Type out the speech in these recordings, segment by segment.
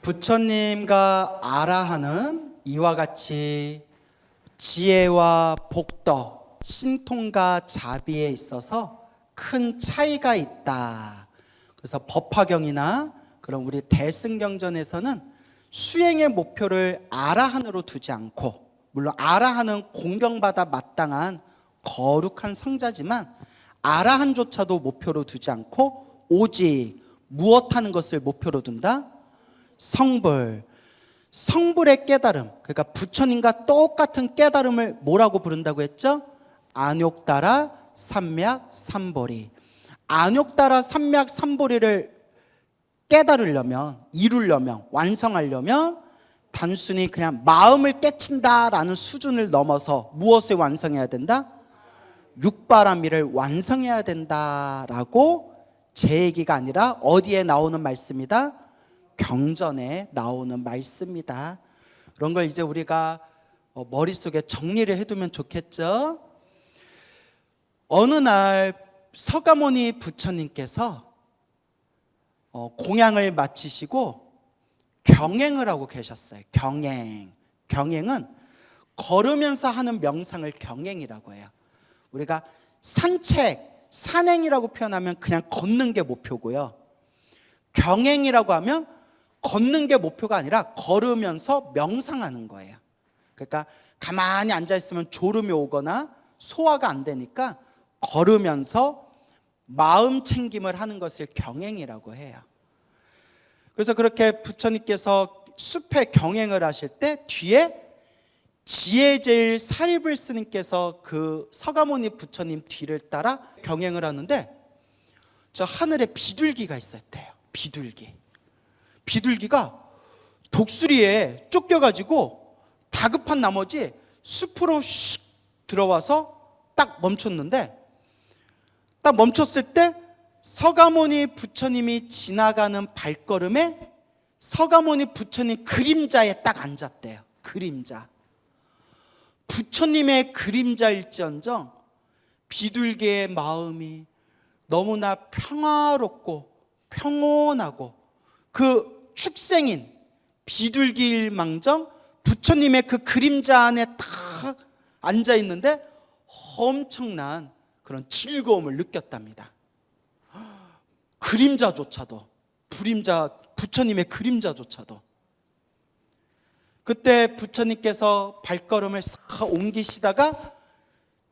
부처님과 아라한은 이와 같이 지혜와 복덕, 신통과 자비에 있어서 큰 차이가 있다. 그래서 법화경이나 그런 우리 대승경전에서는 수행의 목표를 아라한으로 두지 않고, 물론 아라한은 공경받아 마땅한 거룩한 성자지만 아라한조차도 목표로 두지 않고 오직 무엇하는 것을 목표로 둔다? 성불. 성불의 깨달음, 그러니까 부처님과 똑같은 깨달음을 뭐라고 부른다고 했죠? 안욕따라 삼맥 삼보리. 안욕따라 삼맥 삼보리를 깨달으려면, 이루려면, 완성하려면 단순히 그냥 마음을 깨친다라는 수준을 넘어서 무엇을 완성해야 된다? 육바라밀을 완성해야 된다라고 제 얘기가 아니라 어디에 나오는 말씀이다? 경전에 나오는 말씀입니다. 그런 걸 이제 우리가 머릿속에 정리를 해두면 좋겠죠. 어느 날 서가모니 부처님께서 공양을 마치시고 경행을 하고 계셨어요. 경행은 걸으면서 하는 명상을 경행이라고 해요. 우리가 산책, 산행이라고 표현하면 그냥 걷는 게 목표고요. 경행이라고 하면 걷는 게 목표가 아니라 걸으면서 명상하는 거예요. 그러니까 가만히 앉아있으면 졸음이 오거나 소화가 안 되니까 걸으면서 마음 챙김을 하는 것을 경행이라고 해요. 그래서 그렇게 부처님께서 숲에 경행을 하실 때 뒤에 지혜제일 사리불 스님께서 그 서가모니 부처님 뒤를 따라 경행을 하는데 저 하늘에 비둘기가 있었대요. 비둘기가 독수리에 쫓겨가지고 다급한 나머지 숲으로 슉 들어와서 딱 멈췄는데, 딱 멈췄을 때 서가모니 부처님이 지나가는 발걸음에 서가모니 부처님 그림자에 딱 앉았대요. 그림자. 부처님의 그림자일지언정 비둘기의 마음이 너무나 평화롭고 평온하고 그 축생인 비둘기일망정 부처님의 그 그림자 안에 딱 앉아 있는데 엄청난 그런 즐거움을 느꼈답니다. 그림자조차도, 부처님의 그림자조차도. 그때 부처님께서 발걸음을 싹 옮기시다가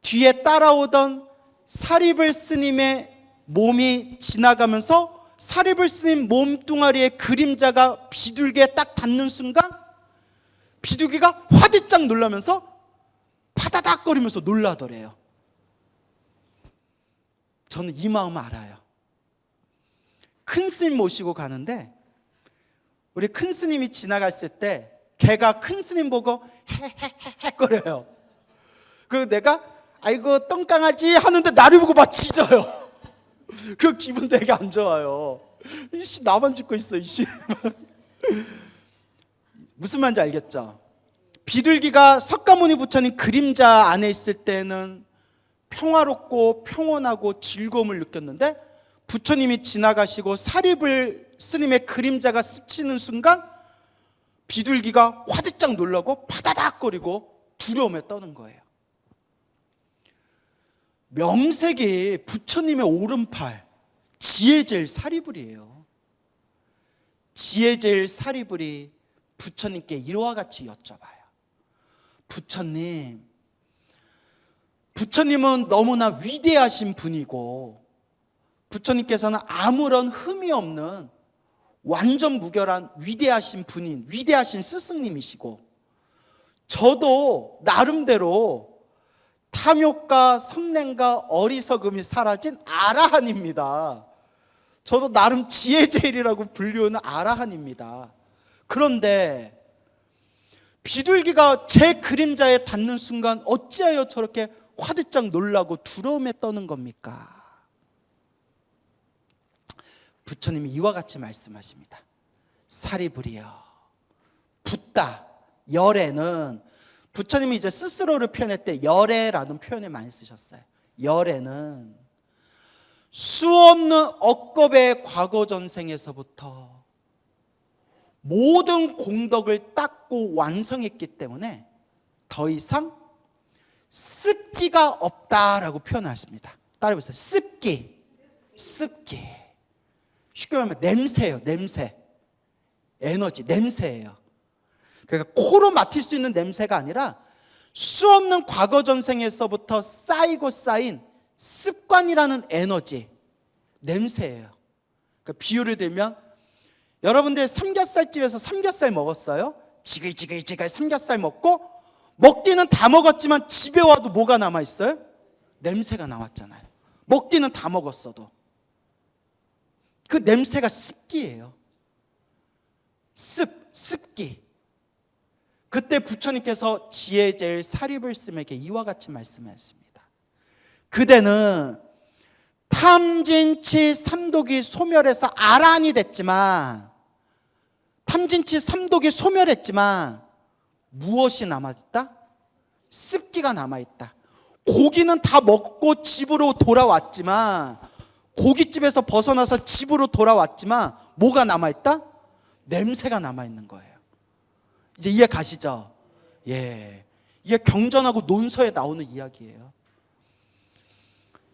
뒤에 따라오던 사리불 스님의 몸이 지나가면서 사리불 스님 몸뚱아리의 그림자가 비둘기에 딱 닿는 순간 비둘기가 화들짝 놀라면서 파다닥거리면서 놀라더래요. 저는 이 마음 알아요. 큰 스님 모시고 가는데 우리 큰 스님이 지나갔을 때 걔가 큰 스님 보고 헤헤헤헤거려요. 그 내가 아이고 똥강아지 하는데 나를 보고 막 짖어요. 그 기분 되게 안 좋아요. 이씨 나만 짖고 있어 이씨. 무슨 말인지 알겠죠? 비둘기가 석가모니 부처님 그림자 안에 있을 때는 평화롭고 평온하고 즐거움을 느꼈는데 부처님이 지나가시고 사리불 스님의 그림자가 스치는 순간 비둘기가 화들짝 놀라고 파다닥거리고 두려움에 떠는 거예요. 명색이 부처님의 오른팔 지혜제일 사리불이에요. 지혜제일 사리불이 부처님께 이와 같이 여쭤봐요. 부처님은 너무나 위대하신 분이고 부처님께서는 아무런 흠이 없는 완전 무결한 위대하신 분인 위대하신 스승님이시고 저도 나름대로 탐욕과 성냄과 어리석음이 사라진 아라한입니다. 저도 나름 지혜제일이라고 불리우는 아라한입니다. 그런데 비둘기가 제 그림자에 닿는 순간 어찌하여 저렇게 화들짝 놀라고 두려움에 떠는 겁니까? 부처님이 이와 같이 말씀하십니다. 사리불이여 붓다. 열애는 부처님이 이제 스스로를 표현할 때 열애라는 표현을 많이 쓰셨어요. 열애는 수없는 억겁의 과거 전생에서부터 모든 공덕을 닦고 완성했기 때문에 더 이상 습기가 없다라고 표현하십니다. 따라해보세요. 습기. 쉽게 말하면 냄새예요. 냄새. 에너지, 냄새예요. 그러니까 코로 맡을 수 있는 냄새가 아니라 수없는 과거 전생에서부터 쌓이고 쌓인 습관이라는 에너지, 냄새예요. 그러니까 비유를 들면 여러분들 삼겹살집에서 삼겹살 먹었어요? 지글지글 삼겹살 먹고 먹기는 다 먹었지만 집에 와도 뭐가 남아있어요? 냄새가 남았잖아요. 먹기는 다 먹었어도 그 냄새가 습기예요. 습기. 그때 부처님께서 지혜제일 사리불스에게 이와 같이 말씀하셨습니다. 그대는 탐진치 삼독이 소멸해서 아란이 됐지만, 탐진치 삼독이 소멸했지만 무엇이 남아있다? 습기가 남아있다. 고기는 다 먹고 집으로 돌아왔지만, 고깃집에서 벗어나서 집으로 돌아왔지만 뭐가 남아있다? 냄새가 남아있는 거예요. 이제 이해 가시죠? 예, 이게 경전하고 논서에 나오는 이야기예요.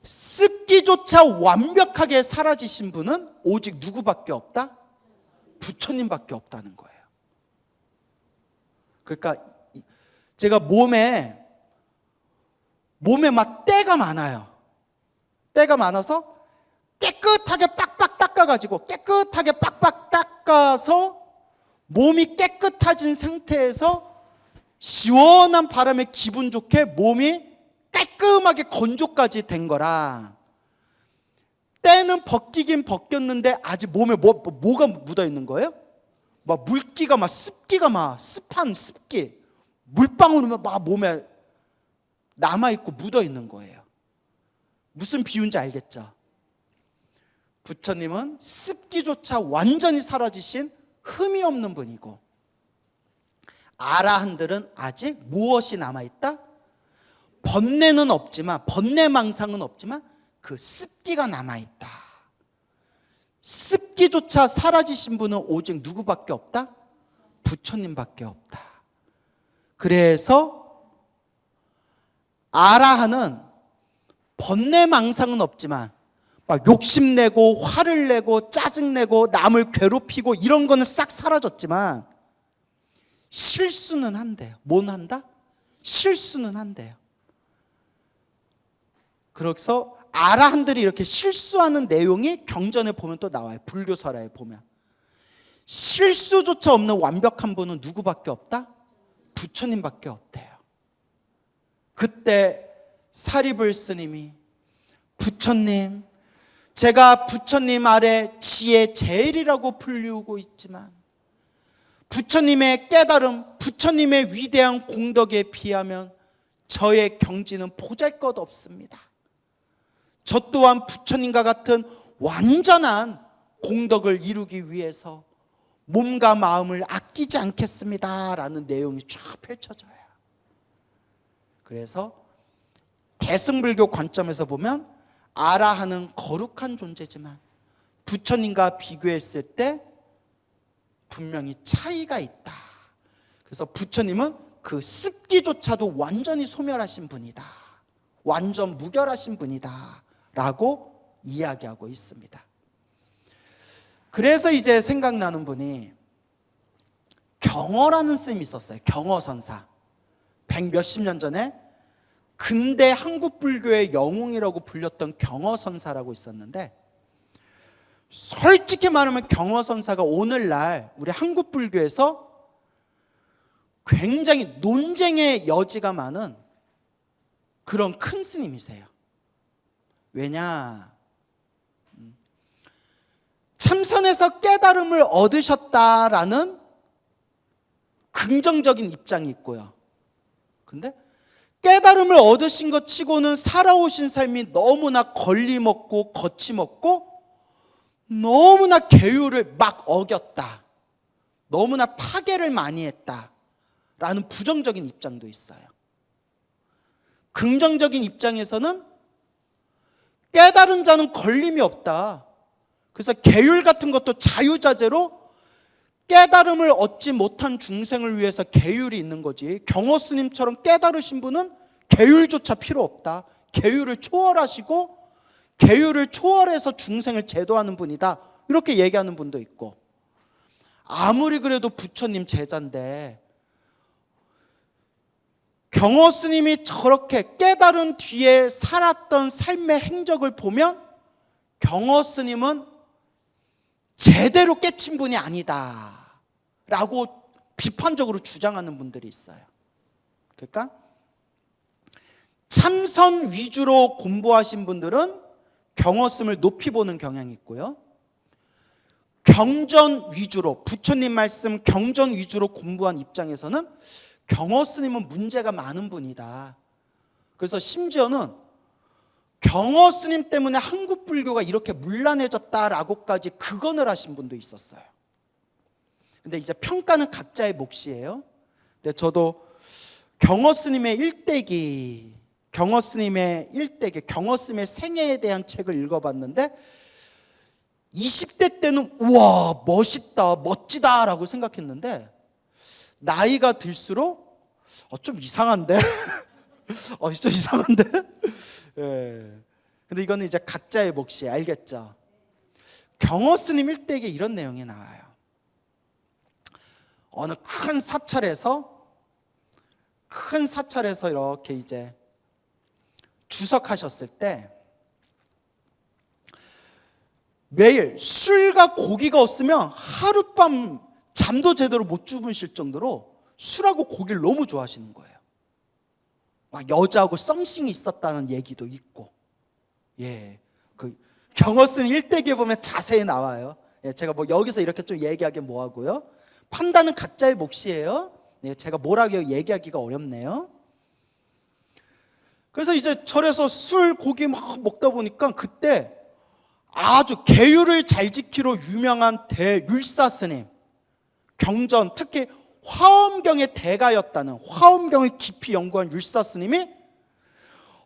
습기조차 완벽하게 사라지신 분은 오직 누구밖에 없다? 부처님밖에 없다는 거예요. 그러니까 제가 몸에 막 때가 많아요. 때가 많아서 깨끗하게 빡빡 닦아가지고 깨끗하게 빡빡 닦아서 몸이 깨끗해진 상태에서 시원한 바람에 기분 좋게 몸이 깔끔하게 건조까지 된 거라, 때는 벗기긴 벗겼는데 아직 몸에 뭐가 묻어 있는 거예요? 막 물기가 막 습기가 막 습한 습기, 물방울이 막 몸에 남아있고 묻어 있는 거예요. 무슨 비유인지 알겠죠? 부처님은 습기조차 완전히 사라지신 흠이 없는 분이고, 아라한들은 아직 무엇이 남아있다? 번뇌는 없지만, 번뇌망상은 없지만 그 습기가 남아있다. 습기조차 사라지신 분은 오직 누구밖에 없다? 부처님밖에 없다. 그래서 아라한은 번뇌망상은 없지만 막 욕심내고 화를 내고 짜증내고 남을 괴롭히고 이런 거는 싹 사라졌지만 실수는 한대요. 뭔 한다? 실수는 한대요. 그래서 아라한들이 이렇게 실수하는 내용이 경전에 보면 또 나와요. 불교설화에 보면 실수조차 없는 완벽한 분은 누구밖에 없다? 부처님밖에 없대요. 그때 사리불 스님이 부처님, 제가 부처님 아래 지혜 제일이라고 불리우고 있지만 부처님의 깨달음, 부처님의 위대한 공덕에 비하면 저의 경지는 보잘것없습니다. 저 또한 부처님과 같은 완전한 공덕을 이루기 위해서 몸과 마음을 아끼지 않겠습니다 라는 내용이 쫙 펼쳐져요. 그래서 대승불교 관점에서 보면 아라한은 거룩한 존재지만 부처님과 비교했을 때 분명히 차이가 있다. 그래서 부처님은 그 습기조차도 완전히 소멸하신 분이다, 완전 무결하신 분이다 라고 이야기하고 있습니다. 그래서 이제 생각나는 분이 경어라는 스님이 있었어요. 경어선사. 100몇십 년 전에 근대 한국 불교의 영웅이라고 불렸던 경어선사라고 있었는데, 솔직히 말하면 경어선사가 오늘날 우리 한국 불교에서 굉장히 논쟁의 여지가 많은 그런 큰 스님이세요. 왜냐? 참선에서 깨달음을 얻으셨다라는 긍정적인 입장이 있고요. 근데 깨달음을 얻으신 것 치고는 살아오신 삶이 너무나 걸림없고 거침없고 너무나 계율을 막 어겼다, 너무나 파괴를 많이 했다라는 부정적인 입장도 있어요. 긍정적인 입장에서는 깨달은 자는 걸림이 없다, 그래서 계율 같은 것도 자유자재로 깨달음을 얻지 못한 중생을 위해서 계율이 있는 거지. 경호 스님처럼 깨달으신 분은 계율조차 필요 없다. 계율을 초월하시고 계율을 초월해서 중생을 제도하는 분이다. 이렇게 얘기하는 분도 있고, 아무리 그래도 부처님 제자인데 경호 스님이 저렇게 깨달은 뒤에 살았던 삶의 행적을 보면 경호 스님은 제대로 깨친 분이 아니다 라고 비판적으로 주장하는 분들이 있어요. 그러니까 참선 위주로 공부하신 분들은 경호 스님을 높이 보는 경향이 있고요, 경전 위주로, 부처님 말씀 경전 위주로 공부한 입장에서는 경호 스님은 문제가 많은 분이다. 그래서 심지어는 경호 스님 때문에 한국 불교가 이렇게 문란해졌다라고까지 극언을 하신 분도 있었어요. 근데 이제 평가는 각자의 몫이에요. 근데 저도 경호 스님의 일대기, 경호 스님의 생애에 대한 책을 읽어봤는데 20대 때는 우와 멋있다, 멋지다라고 생각했는데 나이가 들수록 좀 이상한데? 좀 이상한데? 예. 근데 이거는 이제 각자의 몫이에요. 알겠죠? 경호 스님 일대기에 이런 내용이 나와요. 어느 큰 사찰에서 이렇게 이제 주석하셨을 때 매일 술과 고기가 없으면 하룻밤 잠도 제대로 못 주무실 정도로 술하고 고기를 너무 좋아하시는 거예요. 막 여자하고 썸씽이 있었다는 얘기도 있고, 예, 그 경호 스님 일대기에 보면 자세히 나와요. 예, 제가 뭐 여기서 이렇게 좀 얘기하기 뭐하고요. 판단은 각자의 몫이에요. 예, 제가 뭐라고 얘기하기가 어렵네요. 그래서 이제 절에서 술, 고기 막 먹다 보니까 그때 아주 계율을 잘 지키러 유명한 대율사 스님, 경전, 특히 화엄경의 대가였다는, 화엄경을 깊이 연구한 율사 스님이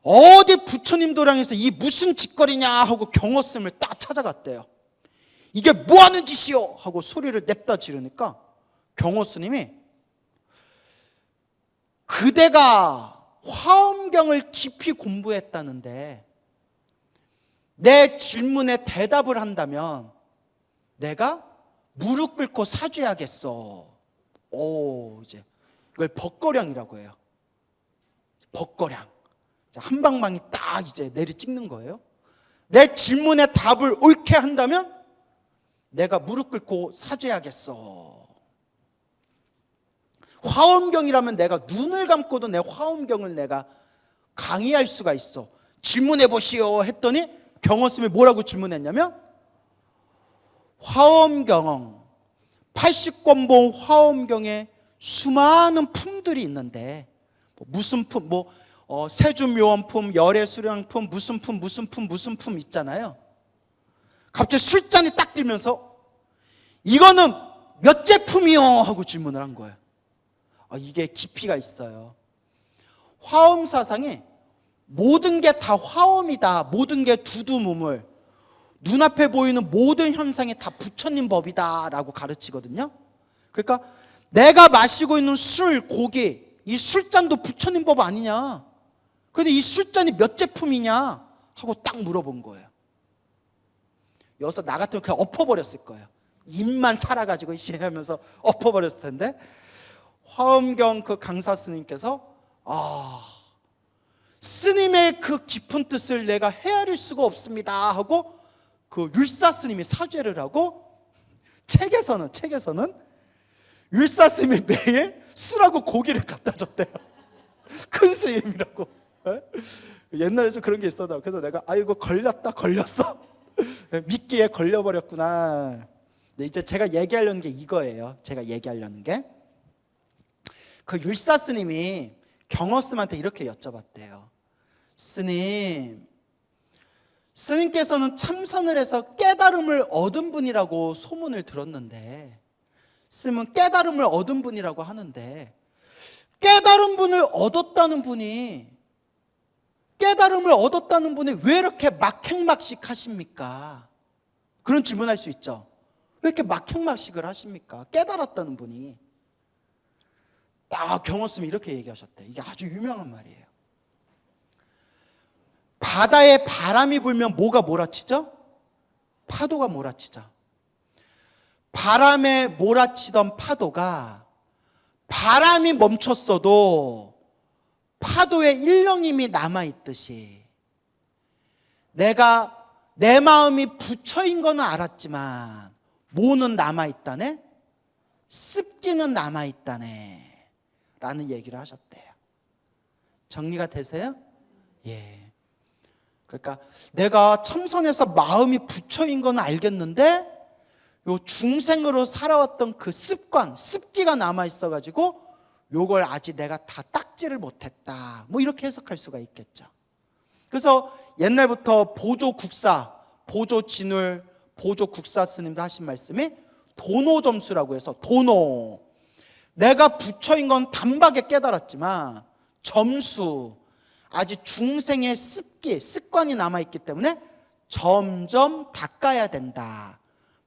어디 부처님 도량에서 이 무슨 짓거리냐 하고 경호 스님을 딱 찾아갔대요. 이게 뭐 하는 짓이요 하고 소리를 냅다 지르니까 경호 스님이 그대가 화엄경을 깊이 공부했다는데 내 질문에 대답을 한다면 내가 무릎 꿇고 사죄하겠어. 이제 이걸 법거량이라고 해요. 법거량. 한 방망이 딱 이제 내리 찍는 거예요. 내 질문에 답을 옳게 한다면 내가 무릎 꿇고 사죄하겠어. 화엄경이라면 내가 눈을 감고도 내 화엄경을 내가 강의할 수가 있어. 질문해 보시오 했더니 경호 스님이 뭐라고 질문했냐면 화엄경 80권봉 화엄경에 수많은 품들이 있는데 무슨 품, 세주묘원품, 열애수량품, 무슨 품 있잖아요. 갑자기 술잔이 딱 들면서 이거는 몇 제품이요? 하고 질문을 한 거예요. 이게 깊이가 있어요. 화엄 사상이 모든 게 다 화엄이다, 모든 게 두두무물, 눈앞에 보이는 모든 현상이 다 부처님 법이다 라고 가르치거든요. 그러니까 내가 마시고 있는 술, 고기, 이 술잔도 부처님 법 아니냐, 근데 이 술잔이 몇 제품이냐 하고 딱 물어본 거예요. 여기서 나 같으면 그냥 엎어버렸을 거예요. 입만 살아가지고 하면서 엎어버렸을 텐데 화엄경 그 강사 스님께서 스님의 그 깊은 뜻을 내가 헤아릴 수가 없습니다 하고 그 율사 스님이 사죄를 하고 책에서는 율사 스님이 매일 술하고 고기를 갖다 줬대요. 큰 스님이라고. 옛날에 좀 그런 게 있었다. 그래서 내가 아이고 걸렸어. 미끼에 걸려버렸구나. 근데 이제 제가 얘기하려는 게 이거예요. 제가 얘기하려는 게 그 율사 스님이 경호 스님한테 이렇게 여쭤봤대요. 스님께서는 참선을 해서 깨달음을 얻은 분이라고 소문을 들었는데, 스님은 깨달음을 얻은 분이라고 하는데 깨달음을 얻었다는 분이 왜 이렇게 막행막식 하십니까? 그런 질문할 수 있죠. 왜 이렇게 막형막식을 하십니까? 깨달았다는 분이. 경호스님이 이렇게 얘기하셨대. 이게 아주 유명한 말이에요. 바다에 바람이 불면 뭐가 몰아치죠? 파도가 몰아치죠. 바람에 몰아치던 파도가 바람이 멈췄어도 파도에 일렁임이 남아있듯이 내가 내 마음이 부처인 거는 알았지만 뭐는 남아있다네? 습기는 남아있다네 라는 얘기를 하셨대요. 정리가 되세요? 예. 그러니까 내가 참선해서 마음이 부처인 건 알겠는데 요 중생으로 살아왔던 그 습관, 습기가 남아있어가지고 요걸 아직 내가 다 닦지를 못했다, 뭐 이렇게 해석할 수가 있겠죠. 그래서 옛날부터 보조국사, 보조진울, 보조국사 스님도 하신 말씀이 도노점수라고 해서 도노, 내가 부처인 건 단박에 깨달았지만 점수, 아직 중생의 습기, 습관이 남아있기 때문에 점점 닦아야 된다.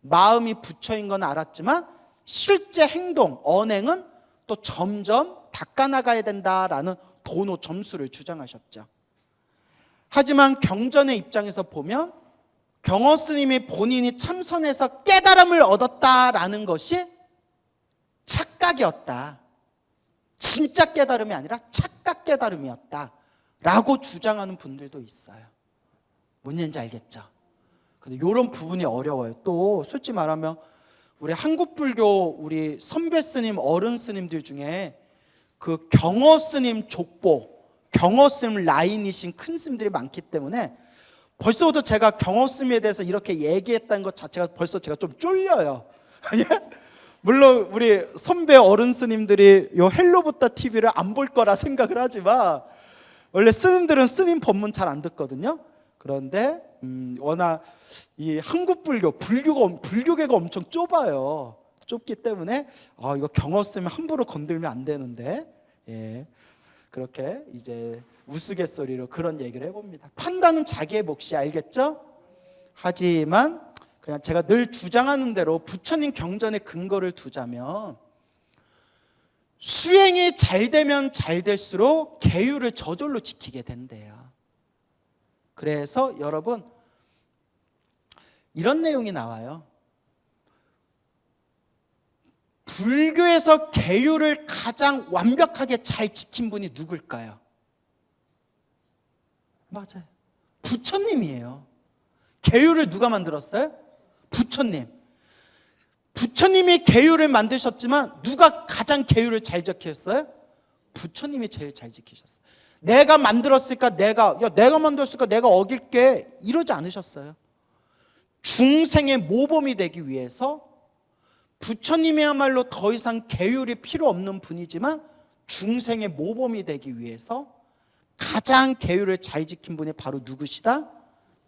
마음이 부처인 건 알았지만 실제 행동, 언행은 또 점점 닦아나가야 된다라는 도노 점수를 주장하셨죠. 하지만 경전의 입장에서 보면 경허 스님이 본인이 참선해서 깨달음을 얻었다라는 것이 착각이었다. 진짜 깨달음이 아니라 착각 깨달음이었다 라고 주장하는 분들도 있어요. 뭔 얘기인지 알겠죠? 근데 이런 부분이 어려워요. 또 솔직히 말하면 우리 한국불교 우리 선배 스님, 어른 스님들 중에 그 경허 스님 족보, 경허 스님 라인이신 큰 스님들이 많기 때문에 벌써부터 제가 경허 스님에 대해서 이렇게 얘기했다는 것 자체가 벌써 제가 좀 쫄려요. 물론 우리 선배 어른 스님들이 요 헬로부터 TV를 안 볼 거라 생각을 하지만 원래 스님들은 스님 법문 잘 안 듣거든요. 그런데 워낙 이 한국 불교계가 엄청 좁아요. 좁기 때문에 이거 경허 스님 함부로 건들면 안 되는데, 예, 그렇게 이제 우스갯소리로 그런 얘기를 해봅니다. 판단은 자기의 몫이, 알겠죠? 하지만 그냥 제가 늘 주장하는 대로 부처님 경전에 근거를 두자면 수행이 잘 되면 잘 될수록 계율을 저절로 지키게 된대요. 그래서 여러분 이런 내용이 나와요. 불교에서 계율을 가장 완벽하게 잘 지킨 분이 누굴까요? 맞아요. 부처님이에요. 계율을 누가 만들었어요? 부처님. 부처님이 계율을 만드셨지만 누가 가장 계율을 잘 지켰어요? 부처님이 제일 잘 지키셨어요. 내가 만들었으니까 내가 만들었으니까 내가 어길게 이러지 않으셨어요. 중생의 모범이 되기 위해서 부처님이야말로 더 이상 계율이 필요 없는 분이지만 중생의 모범이 되기 위해서 가장 계율을 잘 지킨 분이 바로 누구시다?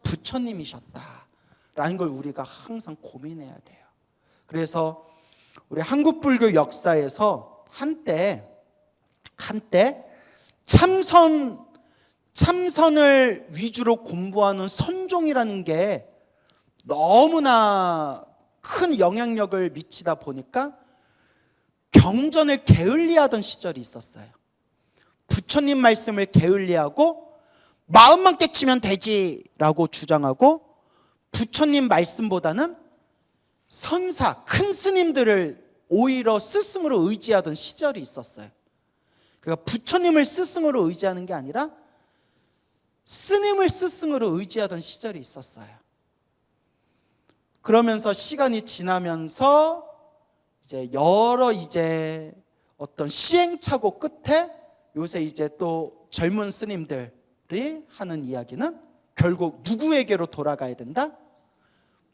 부처님이셨다라는 걸 우리가 항상 고민해야 돼요. 그래서 우리 한국 불교 역사에서 한때 참선을 위주로 공부하는 선종이라는 게 너무나 큰 영향력을 미치다 보니까 경전을 게을리하던 시절이 있었어요. 부처님 말씀을 게을리하고 마음만 깨치면 되지라고 주장하고 부처님 말씀보다는 선사, 큰 스님들을 오히려 스승으로 의지하던 시절이 있었어요. 그러니까 부처님을 스승으로 의지하는 게 아니라 스님을 스승으로 의지하던 시절이 있었어요. 그러면서 시간이 지나면서 이제 여러 어떤 시행착오 끝에 요새 이제 또 젊은 스님들이 하는 이야기는 결국 누구에게로 돌아가야 된다?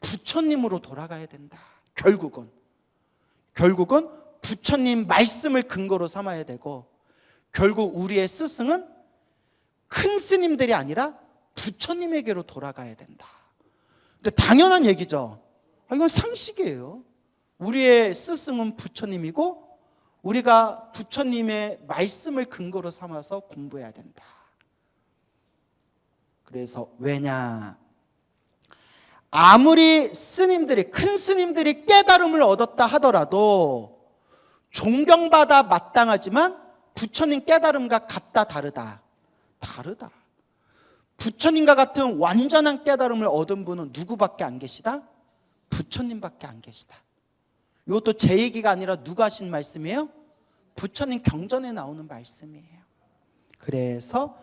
부처님으로 돌아가야 된다. 결국은 부처님 말씀을 근거로 삼아야 되고 결국 우리의 스승은 큰 스님들이 아니라 부처님에게로 돌아가야 된다. 근데 당연한 얘기죠. 이건 상식이에요. 우리의 스승은 부처님이고 우리가 부처님의 말씀을 근거로 삼아서 공부해야 된다. 그래서 왜냐? 아무리 스님들이, 큰 스님들이 깨달음을 얻었다 하더라도 존경받아 마땅하지만 부처님 깨달음과 같다 다르다? 다르다. 부처님과 같은 완전한 깨달음을 얻은 분은 누구밖에 안 계시다? 부처님밖에 안 계시다. 이것도 제 얘기가 아니라 누가 하신 말씀이에요? 부처님 경전에 나오는 말씀이에요. 그래서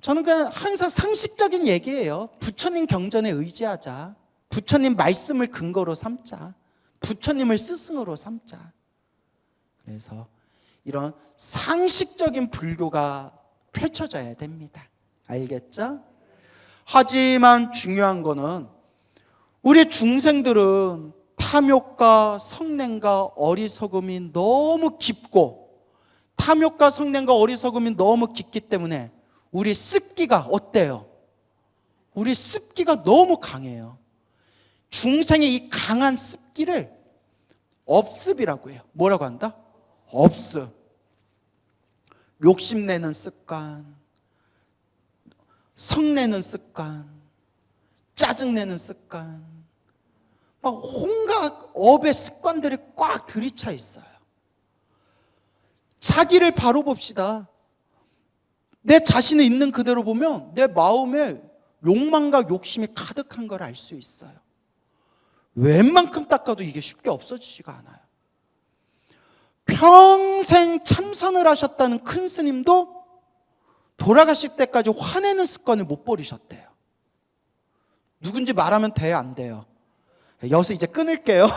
저는 그냥 항상 상식적인 얘기예요. 부처님 경전에 의지하자. 부처님 말씀을 근거로 삼자. 부처님을 스승으로 삼자. 그래서 이런 상식적인 불교가 펼쳐져야 됩니다. 알겠죠? 하지만 중요한 거는 우리 중생들은 탐욕과 성냄과 어리석음이 너무 깊고, 탐욕과 성냄과 어리석음이 너무 깊기 때문에 우리 습기가 어때요? 우리 습기가 너무 강해요. 중생의 이 강한 습기를 업습이라고 해요. 뭐라고 한다? 업습. 욕심내는 습관, 성내는 습관, 짜증내는 습관, 막 온갖 업의 습관들이 꽉 들이차 있어요. 자기를 바로 봅시다. 내 자신을 있는 그대로 보면 내 마음에 욕망과 욕심이 가득한 걸 알 수 있어요. 웬만큼 닦아도 이게 쉽게 없어지지가 않아요. 평생 참선을 하셨다는 큰 스님도 돌아가실 때까지 화내는 습관을 못 버리셨대요. 누군지 말하면 돼요, 안 돼요? 여기서 이제 끊을게요.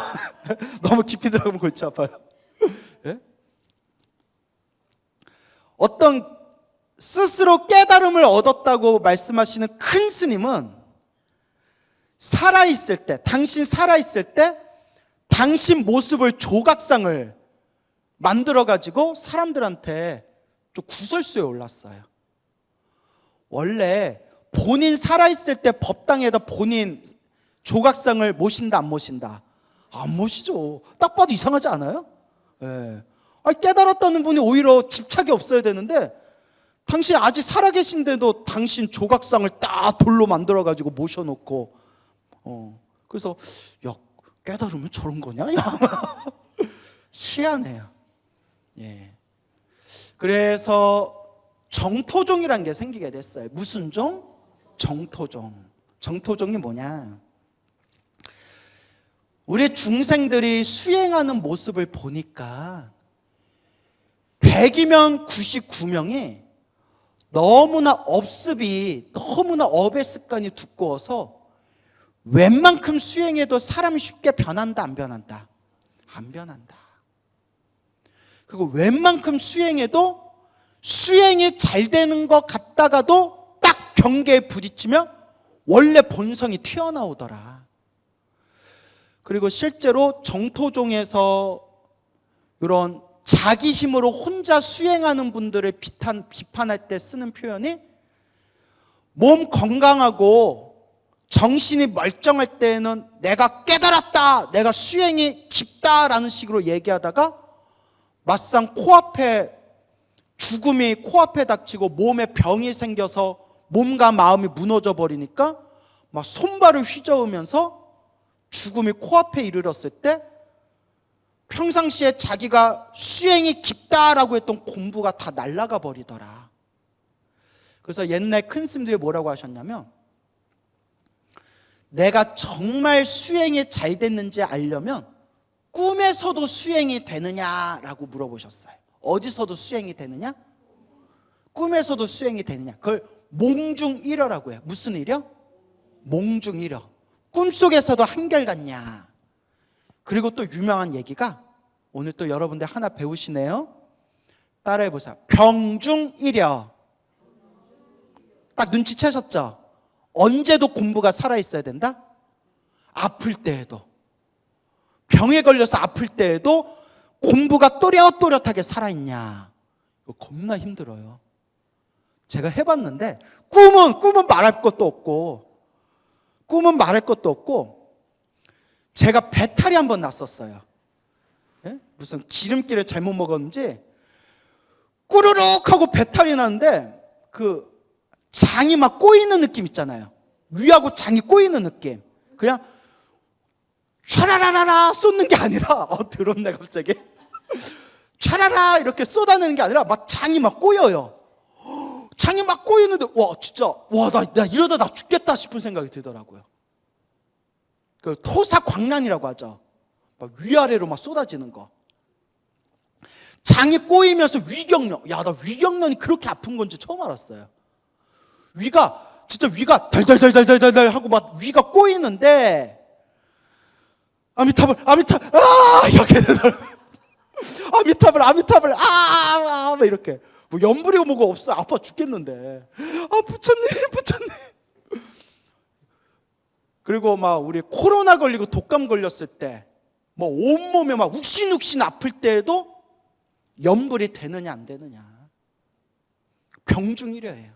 너무 깊이 들어가면 골치 아파요. 예? 어떤 스스로 깨달음을 얻었다고 말씀하시는 큰 스님은 살아있을 때, 당신 살아있을 때 당신 모습을 조각상을 만들어가지고 사람들한테 좀 구설수에 올랐어요. 원래 본인 살아있을 때 법당에다 본인 조각상을 모신다 안 모신다? 안 모시죠. 딱 봐도 이상하지 않아요? 예. 깨달았다는 분이 오히려 집착이 없어야 되는데 당신 아직 살아계신데도 당신 조각상을 딱 돌로 만들어가지고 모셔놓고 그래서 야, 깨달으면 저런 거냐? 희한해요. 예. 그래서 정토종이라는 게 생기게 됐어요. 무슨 종? 정토종. 정토종이 뭐냐? 우리 중생들이 수행하는 모습을 보니까 100이면 99명이 너무나 업습이, 너무나 업의 습관이 두꺼워서 웬만큼 수행해도 사람이 쉽게 변한다 안 변한다? 안 변한다. 그리고 웬만큼 수행해도 수행이 잘 되는 것 같다가도 딱 경계에 부딪히면 원래 본성이 튀어나오더라. 그리고 실제로 정토종에서 이런 자기 힘으로 혼자 수행하는 분들을 비판할 때 쓰는 표현이 몸 건강하고 정신이 멀쩡할 때는 내가 깨달았다, 내가 수행이 깊다라는 식으로 얘기하다가 막상 코앞에 죽음이 코앞에 닥치고 몸에 병이 생겨서 몸과 마음이 무너져 버리니까 막 손발을 휘저으면서 죽음이 코앞에 이르렀을 때 평상시에 자기가 수행이 깊다라고 했던 공부가 다 날아가 버리더라. 그래서 옛날 큰 스님들이 뭐라고 하셨냐면 내가 정말 수행이 잘 됐는지 알려면 꿈에서도 수행이 되느냐라고 물어보셨어요. 어디서도 수행이 되느냐? 꿈에서도 수행이 되느냐? 그걸 몽중일여라고 해요. 무슨 일여? 몽중일여. 꿈속에서도 한결같냐? 그리고 또 유명한 얘기가 오늘 또 여러분들 하나 배우시네요. 따라해보세요. 병중일여. 딱 눈치채셨죠? 언제도 공부가 살아있어야 된다? 아플 때에도, 병에 걸려서 아플 때에도 공부가 또렷또렷하게 살아있냐? 이거 겁나 힘들어요. 제가 해봤는데 꿈은 말할 것도 없고, 꿈은 말할 것도 없고, 제가 배탈이 한번 났었어요. 예? 무슨 기름기를 잘못 먹었는지 꾸르륵 하고 배탈이 나는데 그 장이 막 꼬이는 느낌 있잖아요. 위하고 장이 꼬이는 느낌. 그냥 촤라라라라 쏟는 게 아니라 더럽네 갑자기. 촤라라 이렇게 쏟아내는 게 아니라 막 장이 막 꼬여요. 장이 막 꼬이는데 와 진짜 나 이러다 나 죽겠다 싶은 생각이 들더라고요. 그 토사광란이라고 하죠. 막 위아래로 막 쏟아지는 거. 장이 꼬이면서 위경련. 야, 나 위경련이 그렇게 아픈 건지 처음 알았어요. 진짜 위가 달달달달달달 하고 막 위가 꼬이는데 아미타불 이렇게 되더라고요. 아미타불 막 이렇게 뭐 염불이고 뭐가 없어. 아파 죽겠는데 부처님 그리고 막 우리 코로나 걸리고 독감 걸렸을 때 뭐 온몸에 막 욱신욱신 아플 때에도 염불이 되느냐 안 되느냐. 병중이려예요.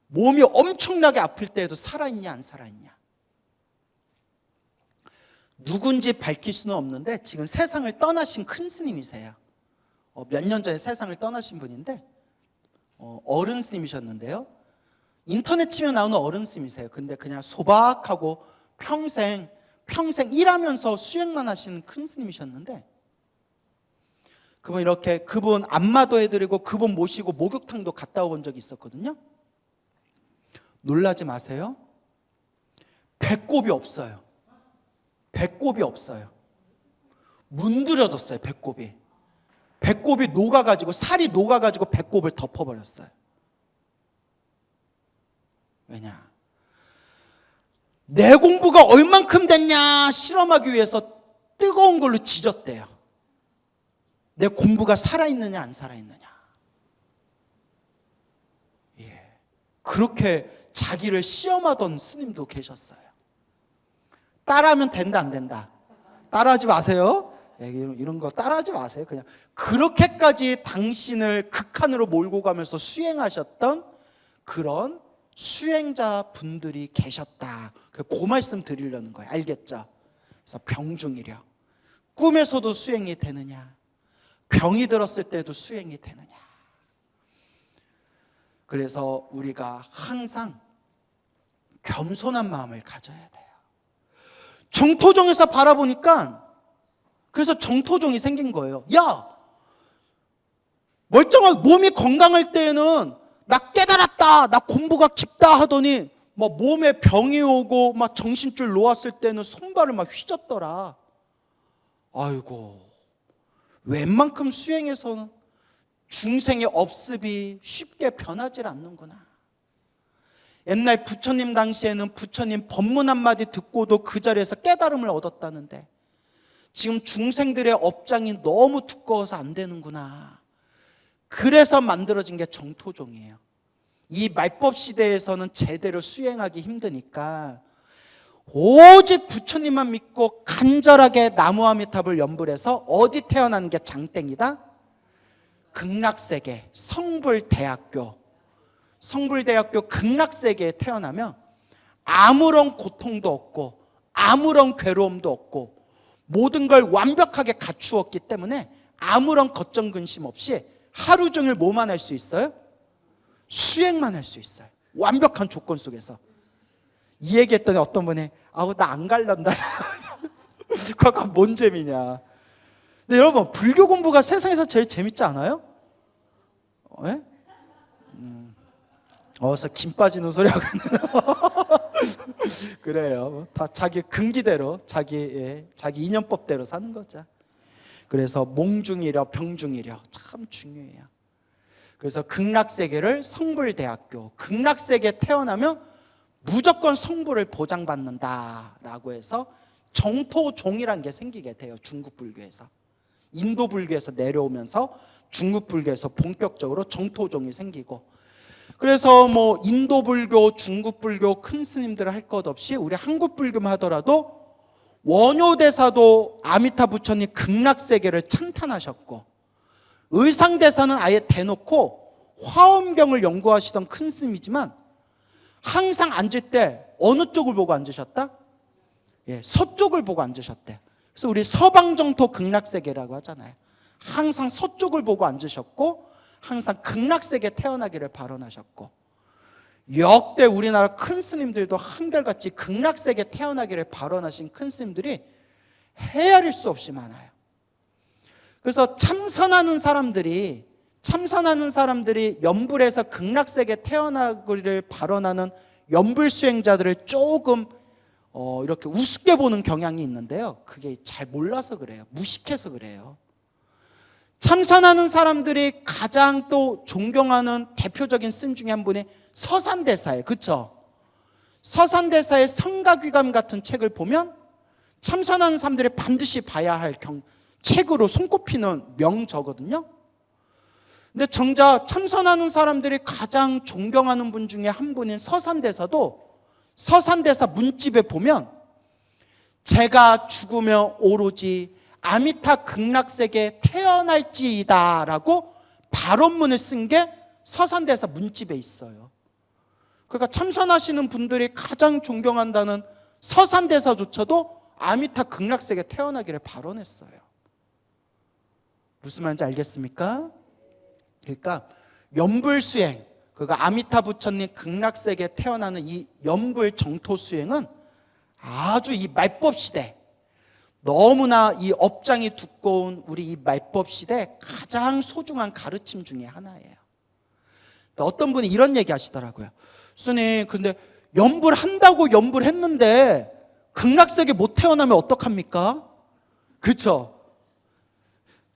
몸이 엄청나게 아플 때에도 살아있냐 안 살아있냐. 누군지 밝힐 수는 없는데 지금 세상을 떠나신 큰 스님이세요. 몇 년 전에 세상을 떠나신 분인데 어른 스님이셨는데요. 인터넷 치면 나오는 어른 스님이세요. 근데 그냥 소박하고 평생 일하면서 수행만 하시는 큰 스님이셨는데 그분 안마도 해드리고 그분 모시고 목욕탕도 갔다 온 적이 있었거든요. 놀라지 마세요. 배꼽이 없어요. 문드러졌어요. 배꼽이 녹아가지고 살이 녹아가지고 배꼽을 덮어버렸어요. 왜냐? 내 공부가 얼만큼 됐냐 실험하기 위해서 뜨거운 걸로 지졌대요. 내 공부가 살아있느냐 안 살아있느냐. 그렇게 자기를 시험하던 스님도 계셨어요. 따라하면 된다 안 된다. 따라하지 마세요. 이런 거 따라하지 마세요. 그냥 그렇게까지 당신을 극한으로 몰고 가면서 수행하셨던 그런 수행자 분들이 계셨다. 그 말씀 드리려는 거예요. 알겠죠? 그래서 병중이려. 꿈에서도 수행이 되느냐? 병이 들었을 때도 수행이 되느냐? 그래서 우리가 항상 겸손한 마음을 가져야 돼요. 정토종에서 바라보니까 그래서 정토종이 생긴 거예요. 야, 멀쩡하게 몸이 건강할 때에는 나 깨달았다, 나 공부가 깊다 하더니 막 몸에 병이 오고 막 정신줄 놓았을 때는 손발을 막 휘젓더라. 아이고, 웬만큼 수행해서는 중생의 업습이 쉽게 변하질 않는구나. 옛날 부처님 당시에는 부처님 법문 한마디 듣고도 그 자리에서 깨달음을 얻었다는데 지금 중생들의 업장이 너무 두꺼워서 안 되는구나. 그래서 만들어진 게 정토종이에요. 이 말법 시대에서는 제대로 수행하기 힘드니까 오직 부처님만 믿고 간절하게 나무아미탑을 연불해서 어디 태어나는 게 장땡이다? 극락세계 성불대학교 극락세계에 태어나면 아무런 고통도 없고 아무런 괴로움도 없고 모든 걸 완벽하게 갖추었기 때문에 아무런 걱정 근심 없이 하루 종일 뭐만 할 수 있어요? 수행만 할 수 있어요. 완벽한 조건 속에서. 이 얘기했더니 어떤 분이 나 안 갈란다. 그거 뭔 재미냐. 근데 여러분 불교 공부가 세상에서 제일 재밌지 않아요? 예? 어서 김 빠지는 소리 하고 있네요. 그래요. 다 자기 근기대로 자기 인연법대로 사는 거죠. 그래서 몽중이려 병중이려 참 중요해요. 그래서 극락세계를 성불대학교, 극락세계에 태어나면 무조건 성불을 보장받는다라고 해서 정토종이라는 게 생기게 돼요. 중국 불교에서. 인도 불교에서 내려오면서 중국 불교에서 본격적으로 정토종이 생기고, 그래서 뭐 인도 불교, 중국 불교 큰 스님들 할 것 없이 우리 한국 불교만 하더라도 원효대사도 아미타 부처님 극락세계를 찬탄하셨고, 의상대사는 아예 대놓고 화엄경을 연구하시던 큰 스님이지만 항상 앉을 때 어느 쪽을 보고 앉으셨다? 서쪽을 보고 앉으셨대. 그래서 우리 서방정토 극락세계라고 하잖아요. 항상 서쪽을 보고 앉으셨고 항상 극락세계 태어나기를 발언하셨고, 역대 우리나라 큰 스님들도 한결같이 극락세계 태어나기를 발언하신 큰 스님들이 헤아릴 수 없이 많아요. 그래서 참선하는 사람들이 연불에서 극락세계 태어나기를 발언하는 연불 수행자들을 조금 이렇게 우습게 보는 경향이 있는데요, 그게 잘 몰라서 그래요. 무식해서 그래요. 참선하는 사람들이 가장 또 존경하는 대표적인 스님 중에 한 분이 서산대사예요. 그렇죠? 서산대사의 성가귀감 같은 책을 보면 참선하는 사람들이 반드시 봐야 할 책으로 손꼽히는 명저거든요. 근데 정작 참선하는 사람들이 가장 존경하는 분 중에 한 분인 서산대사도 서산대사 문집에 보면 제가 죽으며 오로지 아미타 극락세계에 태어날지이다 라고 발언문을 쓴 게 서산대사 문집에 있어요. 그러니까 참선하시는 분들이 가장 존경한다는 서산대사조차도 아미타 극락세계에 태어나기를 발언했어요. 무슨 말인지 알겠습니까? 그러니까 연불수행, 그러니까 아미타 부처님 극락세계에 태어나는 이 연불 정토수행은 아주 이 말법시대, 너무나 이 업장이 두꺼운 우리 이 말법시대 가장 소중한 가르침 중에 하나예요. 어떤 분이 이런 얘기 하시더라고요. 스님, 근데 연불한다고 연불했는데 극락세계 못 태어나면 어떡합니까? 그렇죠?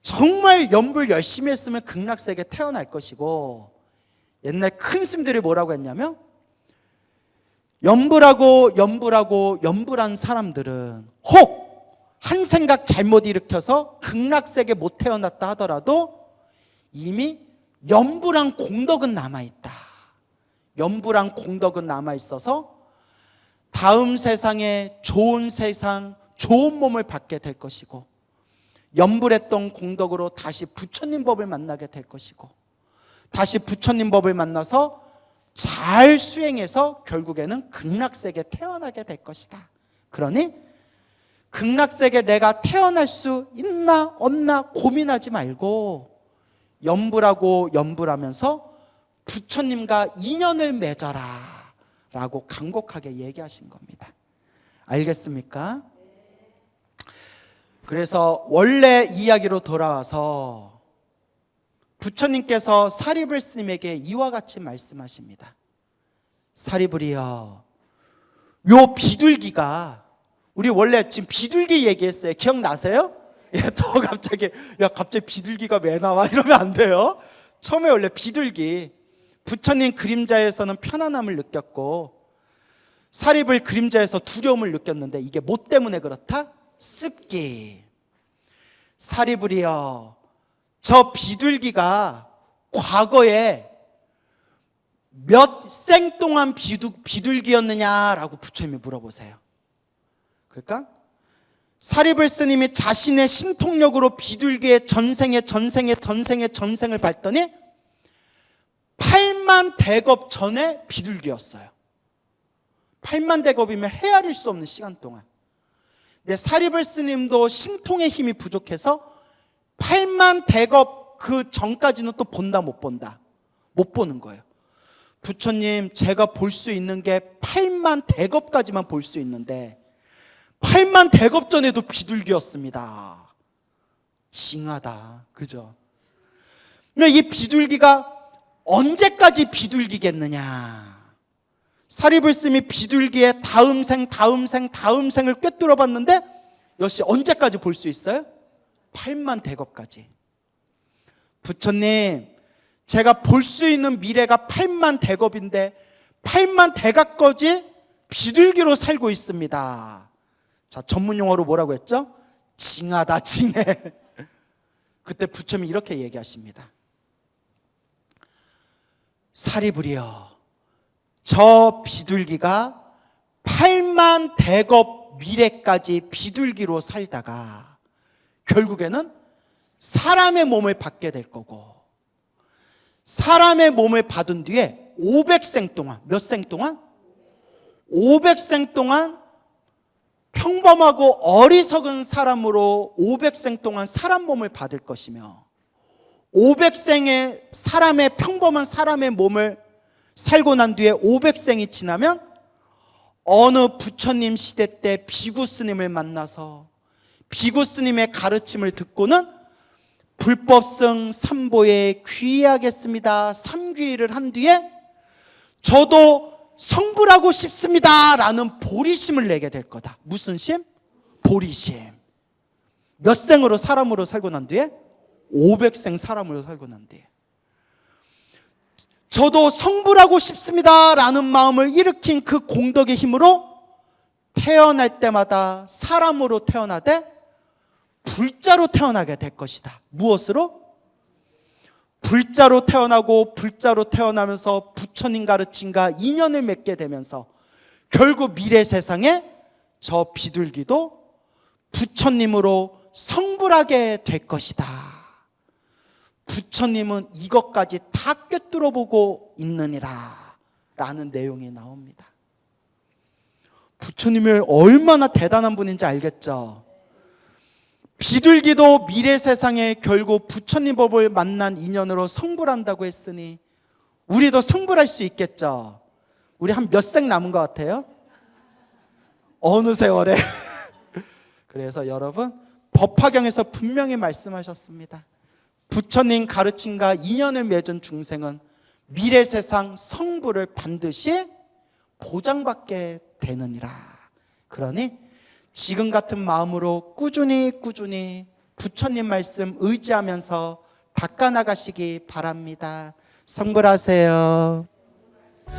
정말 연불 열심히 했으면 극락세계 태어날 것이고, 옛날 큰 스님들이 뭐라고 했냐면 연불한 사람들은 혹 한 생각 잘못 일으켜서 극락세계 못 태어났다 하더라도 이미 연불한 공덕은 남아있다. 연불한 공덕은 남아있어서 다음 세상에 좋은 세상, 좋은 몸을 받게 될 것이고, 연불했던 공덕으로 다시 부처님 법을 만나게 될 것이고, 다시 부처님 법을 만나서 잘 수행해서 결국에는 극락세계에 태어나게 될 것이다. 그러니 극락세계에 내가 태어날 수 있나 없나 고민하지 말고 연불하면서 부처님과 인연을 맺어라 라고 간곡하게 얘기하신 겁니다. 알겠습니까? 그래서 원래 이야기로 돌아와서 부처님께서 사리불 스님에게 이와 같이 말씀하십니다. 사리불이여, 요 비둘기가, 우리 원래 지금 비둘기 얘기했어요. 기억나세요? 또 갑자기 비둘기가 왜 나와? 이러면 안 돼요. 처음에 원래 비둘기, 부처님 그림자에서는 편안함을 느꼈고 사리불 그림자에서 두려움을 느꼈는데 이게 뭐 때문에 그렇다? 습기. 사리불이여, 저 비둘기가 과거에 몇 생 동안 비둘기였느냐라고 부처님이 물어보세요. 그러니까 사리불 스님이 자신의 신통력으로 비둘기의 전생을 봤더니 8만 대겁 전에 비둘기였어요. 8만 대겁이면 헤아릴 수 없는 시간 동안. 근데 사리불 스님도 신통의 힘이 부족해서 8만 대겁 그 전까지는 또 본다 못 본다? 못 보는 거예요. 부처님, 제가 볼 수 있는 게 8만 대겁까지만 볼 수 있는데 8만 대겁 전에도 비둘기였습니다. 징하다. 그죠? 근데 이 비둘기가 언제까지 비둘기겠느냐? 사리불 스님이 비둘기의 다음 생을 꿰뚫어 봤는데 역시 언제까지 볼 수 있어요? 8만 대겁까지. 부처님, 제가 볼 수 있는 미래가 8만 대겁인데 8만 대겁까지 비둘기로 살고 있습니다. 자, 전문 용어로 뭐라고 했죠? 징하다, 징해. 그때 부처님이 이렇게 얘기하십니다. 사리불이여, 저 비둘기가 8만 대겁 미래까지 비둘기로 살다가 결국에는 사람의 몸을 받게 될 거고, 사람의 몸을 받은 뒤에 500생 동안, 몇 생 동안? 500생 동안 평범하고 어리석은 사람으로 500생 동안 사람 몸을 받을 것이며, 500생의 평범한 사람의 몸을 살고 난 뒤에 500생이 지나면 어느 부처님 시대 때 비구 스님을 만나서 비구 스님의 가르침을 듣고는 불법성 삼보에 귀의하겠습니다. 삼귀의를 한 뒤에 저도 성불하고 싶습니다 라는 보리심을 내게 될 거다. 무슨 심? 보리심. 몇 생으로 사람으로 살고 난 뒤에? 500생 사람으로 살고 난 뒤에 저도 성불하고 싶습니다 라는 마음을 일으킨 그 공덕의 힘으로 태어날 때마다 사람으로 태어나되 불자로 태어나게 될 것이다. 무엇으로? 불자로 태어나고 불자로 태어나면서 부처님 가르침과 인연을 맺게 되면서 결국 미래 세상에 저 비둘기도 부처님으로 성불하게 될 것이다. 부처님은 이것까지 다 꿰뚫어 보고 있느니라 라는 내용이 나옵니다. 부처님이 얼마나 대단한 분인지 알겠죠? 비둘기도 미래 세상에 결국 부처님 법을 만난 인연으로 성불한다고 했으니 우리도 성불할 수 있겠죠? 우리 한 몇 생 남은 것 같아요? 어느 세월에? 그래서 여러분, 법화경에서 분명히 말씀하셨습니다. 부처님 가르침과 인연을 맺은 중생은 미래 세상 성불을 반드시 보장받게 되느니라. 그러니 지금 같은 마음으로 꾸준히 부처님 말씀 의지하면서 닦아나가시기 바랍니다. 성불하세요.